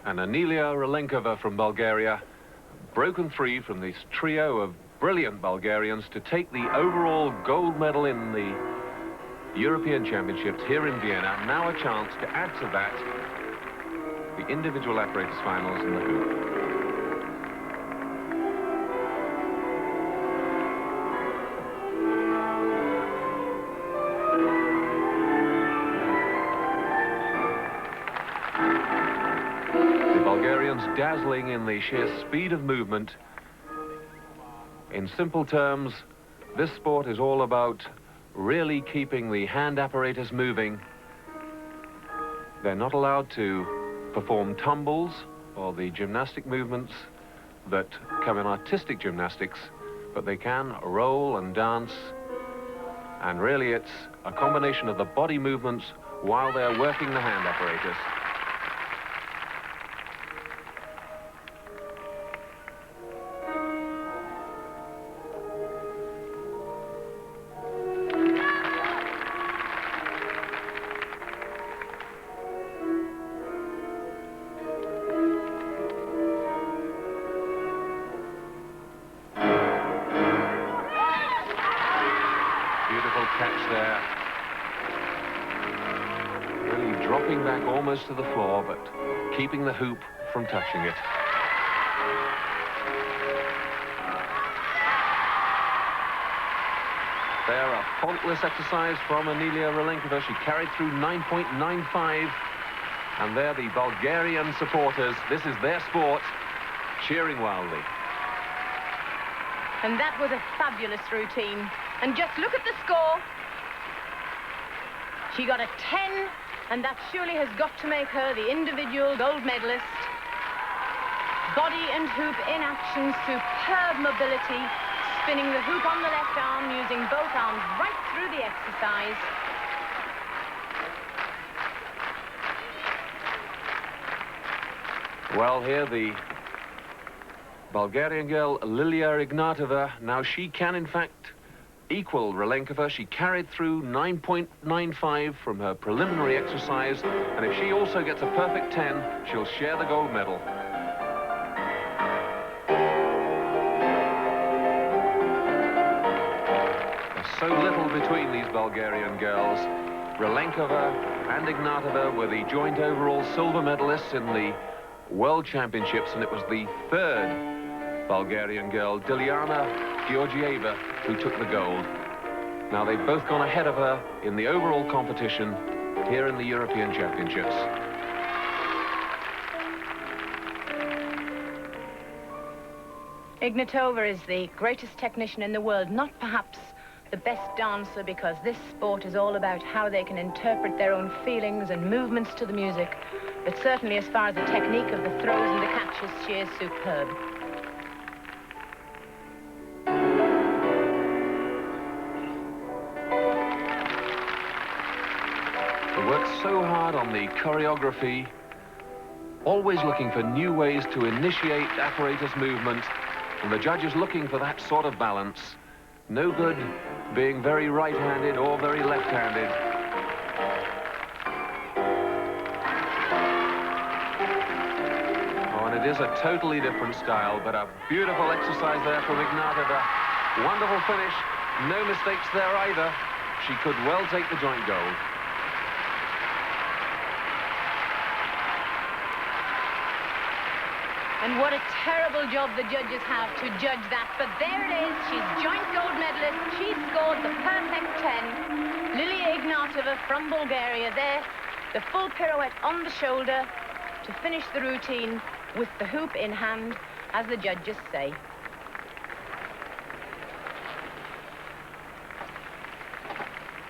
And Anilia Relenkova from Bulgaria, broken free from this trio of brilliant Bulgarians to take the overall gold medal in the European Championships here in Vienna. Now a chance to add to that the individual apparatus finals in the hoop. Bulgarians dazzling in the sheer speed of movement. In simple terms, this sport is all about really keeping the hand apparatus moving. They're not allowed to perform tumbles or the gymnastic movements that come in artistic gymnastics, but they can roll and dance, and really it's a combination of the body movements while they're working the hand apparatus. Beautiful catch there. Really dropping back almost to the floor, but keeping the hoop from touching it. There, a faultless exercise from Anilia Relenkova. She carried through 9.95. And there the Bulgarian supporters, this is their sport, cheering wildly. And that was a fabulous routine. And just look at the score. She got a 10, and that surely has got to make her the individual gold medalist. Body and hoop in action, superb mobility, spinning the hoop on the left arm, using both arms right through the exercise. Well, here the Bulgarian girl, Lilia Ignatova, now she can in fact equal Relenkova. She carried through 9.95 from her preliminary exercise, and if she also gets a perfect 10, she'll share the gold medal. There's so little between these Bulgarian girls. Relenkova and Ignatova were the joint overall silver medalists in the World Championships, and it was the third Bulgarian girl, Dilyana Georgieva, who took the gold. Now they've both gone ahead of her in the overall competition here in the European Championships. Ignatova is the greatest technician in the world, not perhaps the best dancer, because this sport is all about how they can interpret their own feelings and movements to the music. But certainly as far as the technique of the throws and the catches, she is superb. They worked so hard on the choreography, always looking for new ways to initiate apparatus movement, and the judges looking for that sort of balance. No good being very right-handed or very left-handed. Oh, and it is a totally different style, but a beautiful exercise there from Ignatova. Wonderful finish, no mistakes there either. She could well take the joint gold. And what a terrible job the judges have to judge that. But there it is. She's joint gold medalist. She scored the perfect 10. Lilia Ignatova from Bulgaria there. The full pirouette on the shoulder to finish the routine with the hoop in hand, as the judges say.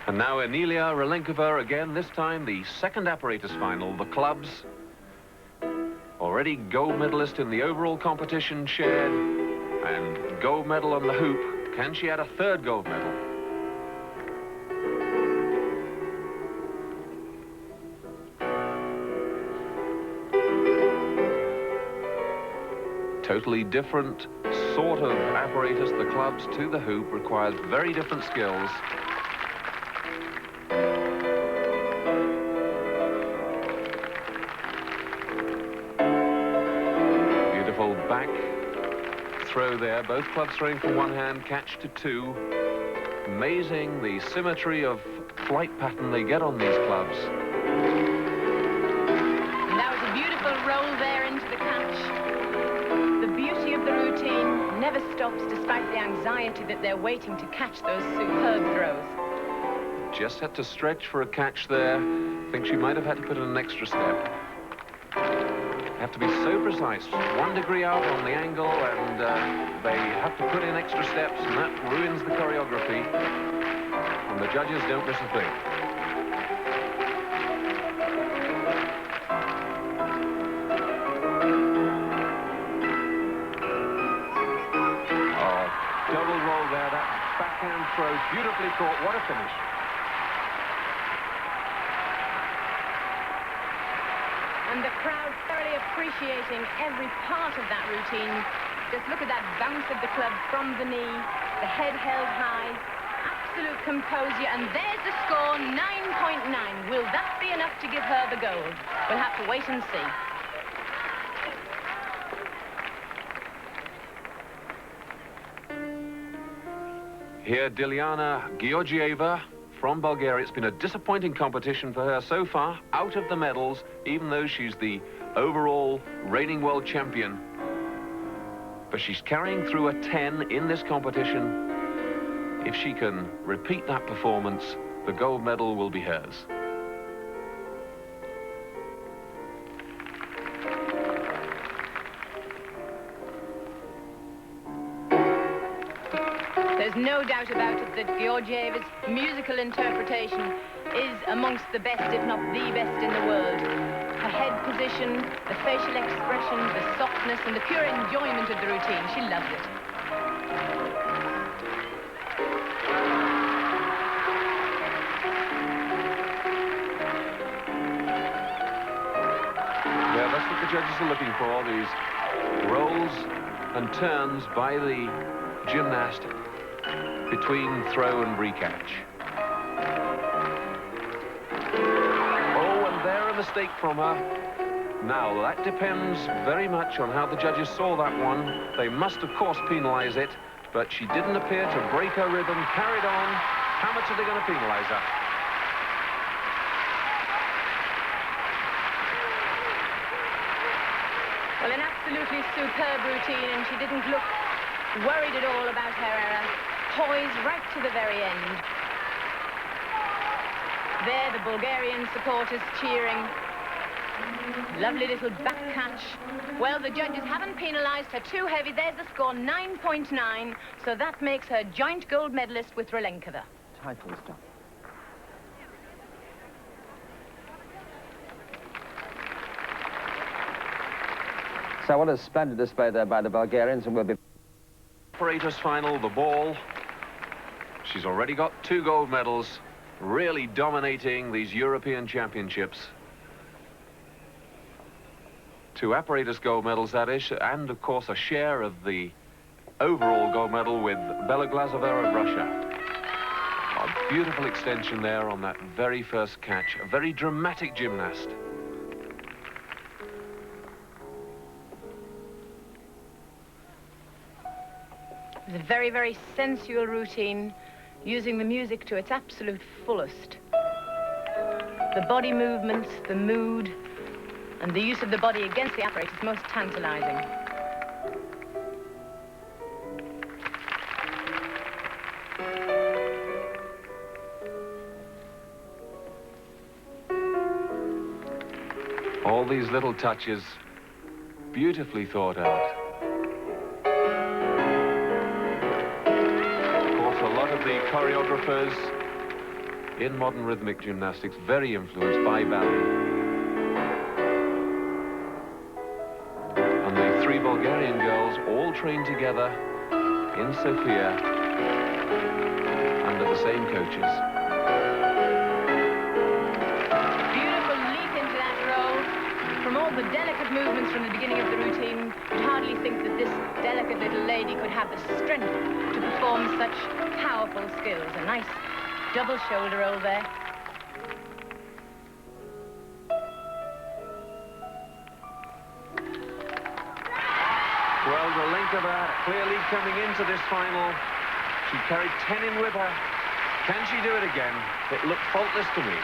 And now Anilia Relenkova again, this time the second apparatus final, the clubs. Already gold medalist in the overall competition shared, and gold medal on the hoop. Can she add a third gold medal? Totally different sort of apparatus, the clubs to the hoop, requires very different skills. back throw there. Both clubs throwing from one hand, catch to two. Amazing the symmetry of flight pattern they get on these clubs. And that was a beautiful roll there into the catch. The beauty of the routine never stops despite the anxiety that they're waiting to catch those superb throws. Just had to stretch for a catch there. I think she might have had to put in an extra step. Have to be so precise. 1 degree out on the angle, and they have to put in extra steps, and that ruins the choreography. And the judges don't miss a thing. Oh, double roll there. That backhand throw, beautifully caught. What a finish. And the crowd thoroughly appreciating every part of that routine. Just look at that bounce of the club from the knee, the head held high, absolute composure, and there's the score, 9.9. Will that be enough to give her the gold? We'll have to wait and see. Here, Dilyana Georgieva from Bulgaria. It's been a disappointing competition for her so far, out of the medals, even though she's the overall reigning world champion. But she's carrying through a 10 in this competition. If she can repeat that performance, the gold medal will be hers. There's no doubt about it that Georgieva's musical interpretation is amongst the best, if not the best in the world. Her head position, the facial expression, the softness, and the pure enjoyment of the routine. She loves it. Yeah, that's what the judges are looking for, these rolls and turns by the gymnast between throw and recatch. Oh, and there a mistake from her. Now, that depends very much on how the judges saw that one. They must, of course, penalize it, but she didn't appear to break her rhythm, carried on. How much are they going to penalize her? Well, an absolutely superb routine, and she didn't look worried at all about her error. Poised right to the very end. There, the Bulgarian supporters cheering. Lovely little back catch. Well, the judges haven't penalised her too heavy. There's the score, 9.9. So that makes her joint gold medalist with Rolenkova. Title stuff. So what a splendid display there by the Bulgarians, and we'll be... Operators final, the ball. She's already got 2 gold medals, really dominating these European championships. 2 apparatus gold medals, that is, and of course a share of the overall gold medal with Bela Glazova of Russia. A beautiful extension there on that very first catch. A very dramatic gymnast. It's a very, very sensual routine, using the music to its absolute fullest. The body movements, the mood, and the use of the body against the apparatus is most tantalizing. All these little touches, beautifully thought out. The choreographers in modern rhythmic gymnastics, very influenced by ballet. And the 3 Bulgarian girls all trained together in Sofia under the same coaches. Beautiful leap into that roll. From all the delicate movements from the beginning of the routine, you'd hardly think that this delicate little lady could have the strength to perform such powerful skills. A nice double shoulder roll there. Relenkova clearly coming into this final. She carried 10 in with her. Can she do it again? It looked faultless to me.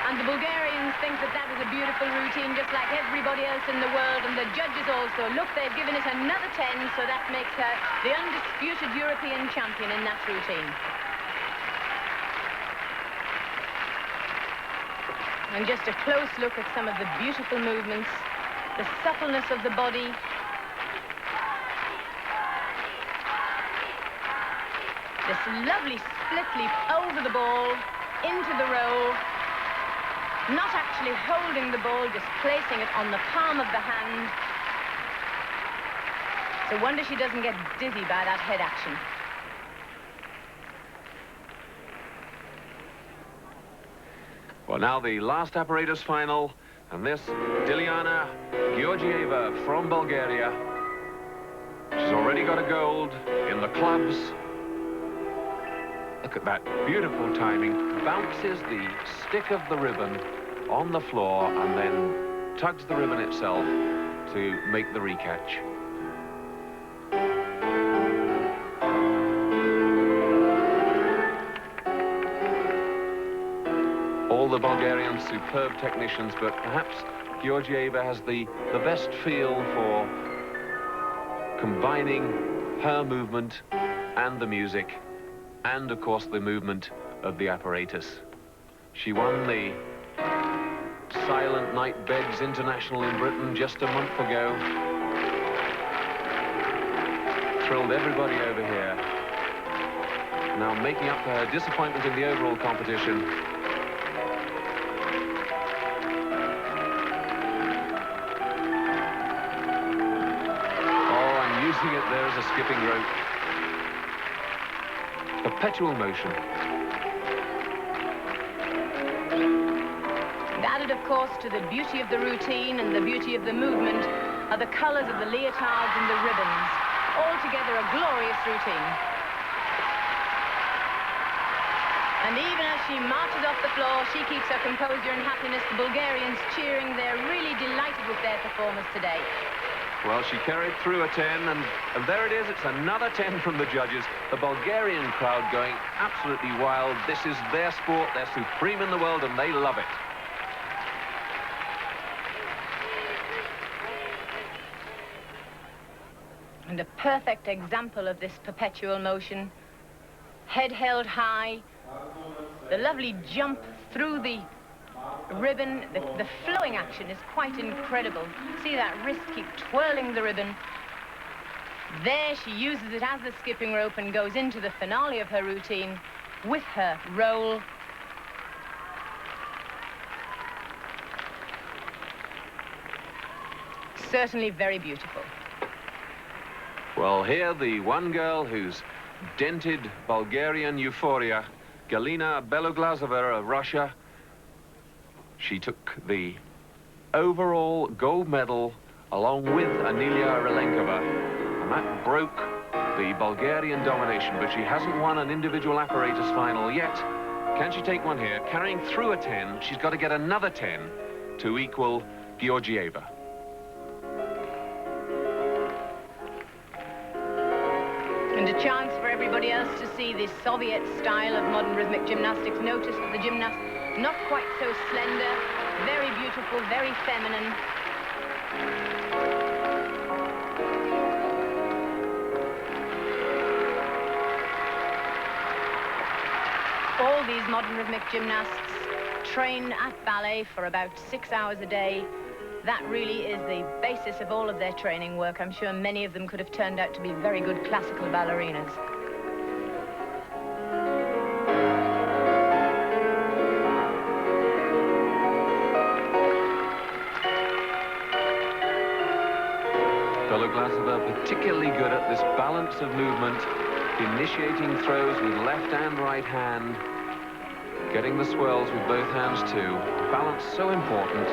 And the Bulgarians think that that was a beautiful routine, just like everybody else in the world, and the judges also. Look, they've given it another 10, so that makes her the undisputed European champion in that routine. And just a close look at some of the beautiful movements, the suppleness of the body. This lovely split leap over the ball, into the roll. Not actually holding the ball, just placing it on the palm of the hand. It's a wonder she doesn't get dizzy by that head action. Well, now the last apparatus final, and this, Dilyana Georgieva from Bulgaria. She's already got a gold in the clubs. Look at that beautiful timing. Bounces the stick of the ribbon on the floor and then tugs the ribbon itself to make the recatch. All the Bulgarians superb technicians, but perhaps Georgieva has the best feel for combining her movement and the music, and of course the movement of the apparatus. She won the Silent Night Beds International in Britain just a month ago. Thrilled everybody over here. Now making up for her disappointment in the overall competition. Oh, and using it there as a skipping rope. Perpetual motion. And added, of course, to the beauty of the routine and the beauty of the movement are the colours of the leotards and the ribbons. Altogether a glorious routine. And even as she marches off the floor, she keeps her composure and happiness. The Bulgarians cheering. They're really delighted with their performance today. Well, she carried through a 10, and there it is. It's another 10 from the judges. The Bulgarian crowd going absolutely wild. This is their sport. They're supreme in the world, and they love it. And a perfect example of this perpetual motion. Head held high. The lovely jump through the ribbon, the flowing action is quite incredible. See that wrist keep twirling the ribbon. There she uses it as the skipping rope and goes into the finale of her routine with her roll. Certainly very beautiful. Well, here the one girl who's dented Bulgarian euphoria, Galina Beloglazova of Russia. She took the overall gold medal along with Anilia Relenkova, and that broke the Bulgarian domination, but she hasn't won an individual apparatus final yet. Can she take one here? Carrying through a 10, she's got to get another 10 to equal Georgieva. And a chance for everybody else to see the Soviet style of modern rhythmic gymnastics. Notice that the gymnast not quite so slender, very beautiful, very feminine. All these modern rhythmic gymnasts train at ballet for about 6 hours a day. That really is the basis of all of their training work. I'm sure many of them could have turned out to be very good classical ballerinas. Beloglazova particularly good at this balance of movement, initiating throws with left and right hand, getting the swirls with both hands too. Balance so important.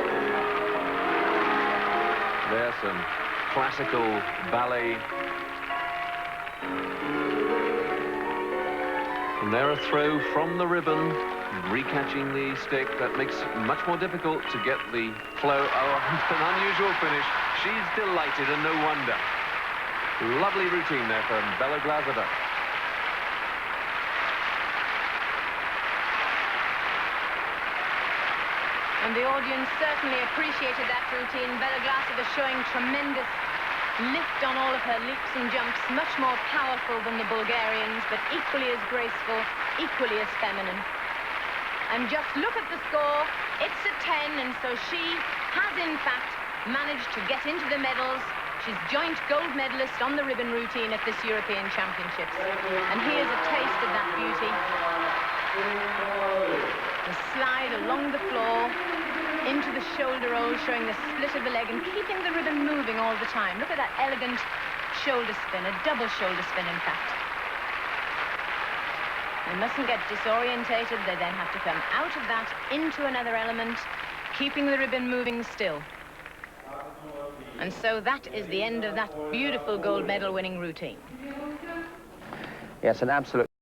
There's some classical ballet. And there a throw from the ribbon recatching the stick. That makes it much more difficult to get the flow. Oh, an unusual finish. She's delighted, and no wonder. Lovely routine there from Bella Glazova. And the audience certainly appreciated that routine. Bella Glazova showing tremendous lift on all of her leaps and jumps, much more powerful than the Bulgarians, but equally as graceful, equally as feminine. And just look at the score. It's a 10, and so she has, in fact, managed to get into the medals. She's joint gold medalist on the ribbon routine at this European Championships. And here's a taste of that beauty. The slide along the floor, into the shoulder roll, showing the split of the leg and keeping the ribbon moving all the time. Look at that elegant shoulder spin, a double shoulder spin, in fact. They mustn't get disorientated. They then have to come out of that into another element, keeping the ribbon moving still. And so that is the end of that beautiful gold medal winning routine. Yes, an absolute